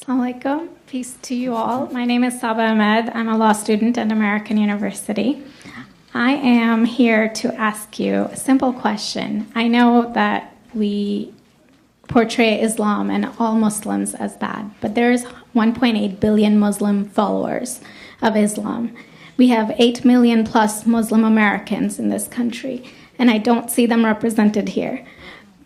Alaikum. Peace to you all. My name is Saba Ahmed. I'm a law student at American University. I am here to ask you a simple question. I know that we portray Islam and all Muslims as bad, but there's 1.8 billion Muslim followers of Islam. We have 8 million plus Muslim Americans in this country, and I don't see them represented here.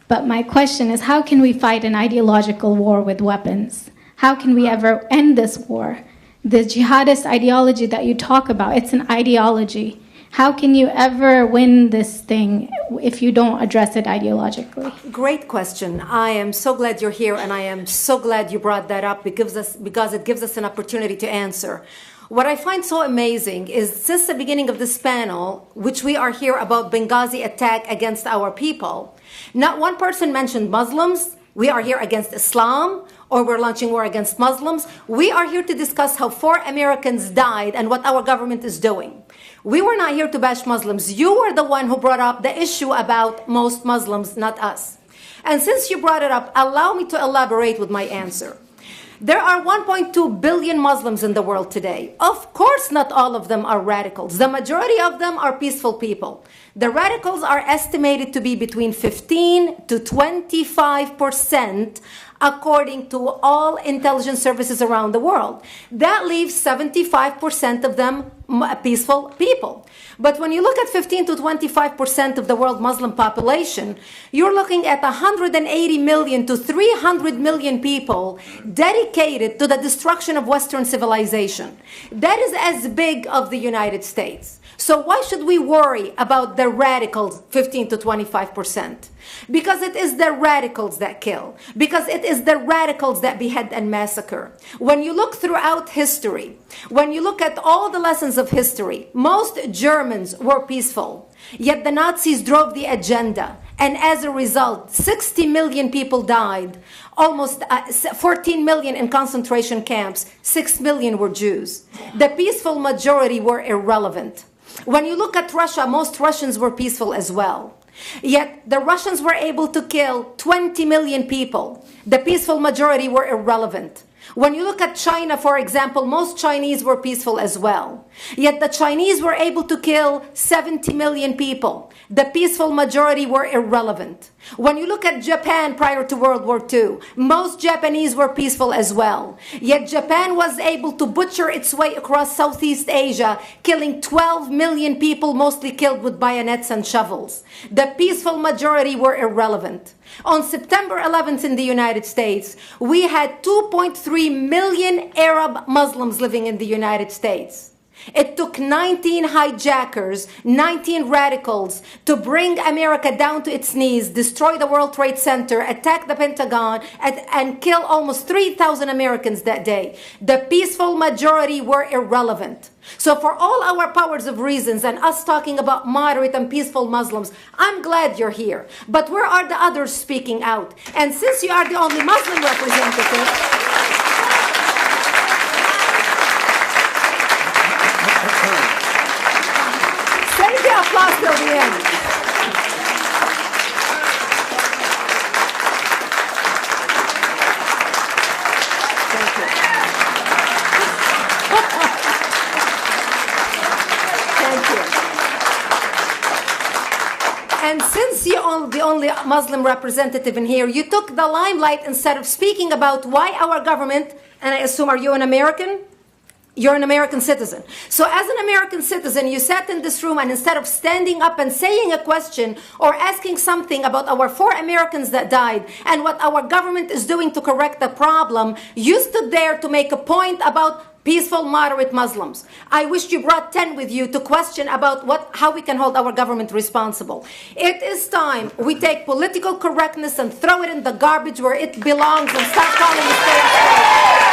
But my question is, how can we fight an ideological war with weapons? How can we ever end this war? The jihadist ideology that you talk about, it's an ideology. How can you ever win this thing if you don't address it ideologically? Great question. I am so glad you're here, and I am so glad you brought that up because it gives us an opportunity to answer. What I find so amazing is since the beginning of this panel, which we are here about Benghazi attack against our people, not one person mentioned Muslims. We are here against Islam, or we're launching war against Muslims. We are here to discuss how 4 Americans died and what our government is doing. We were not here to bash Muslims. You were the one who brought up the issue about most Muslims, not us. And since you brought it up, allow me to elaborate with my answer. There are 1.2 billion Muslims in the world today. Of course, not all of them are radicals. The majority of them are peaceful people. The radicals are estimated to be between 15 to 25%, according to all intelligence services around the world. That leaves 75% of them peaceful people. But when you look at 15 to 25% of the world Muslim population, you're looking at 180 million to 300 million people dedicated to the destruction of Western civilization. That is as big of the United States. So why should we worry about the radicals, 15 to 25%? Because it is the radicals that kill. Because it is the radicals that behead and massacre. When you look throughout history, when you look at all the lessons of history, most Germans were peaceful. Yet the Nazis drove the agenda. And as a result, 60 million people died. Almost 14 million in concentration camps. 6 million were Jews. The peaceful majority were irrelevant. When you look at Russia, most Russians were peaceful as well. Yet the Russians were able to kill 20 million people. The peaceful majority were irrelevant. When you look at China, for example, most Chinese were peaceful as well. Yet the Chinese were able to kill 70 million people. The peaceful majority were irrelevant. When you look at Japan prior to World War II, most Japanese were peaceful as well. Yet Japan was able to butcher its way across Southeast Asia, killing 12 million people, mostly killed with bayonets and shovels. The peaceful majority were irrelevant. On September 11th in the United States, we had 2.3 million Arab Muslims living in the United States. It took 19 hijackers, 19 radicals to bring America down to its knees, destroy the World Trade Center, attack the Pentagon, and kill almost 3,000 Americans that day. The peaceful majority were irrelevant. So for all our powers of reasons and us talking about moderate and peaceful Muslims, I'm glad you're here. But where are the others speaking out? And since you are the only Muslim representative, applause till the end. Thank you. Thank you. And since you're the only Muslim representative in here, you took the limelight instead of speaking about why our government, and I assume, are you an American? You're an American citizen. So as an American citizen, you sat in this room and instead of standing up and saying a question or asking something about our 4 Americans that died and what our government is doing to correct the problem, you stood there to make a point about peaceful, moderate Muslims. I wish you brought 10 with you to question about how we can hold our government responsible. It is time we take political correctness and throw it in the garbage where it belongs and start calling it fair.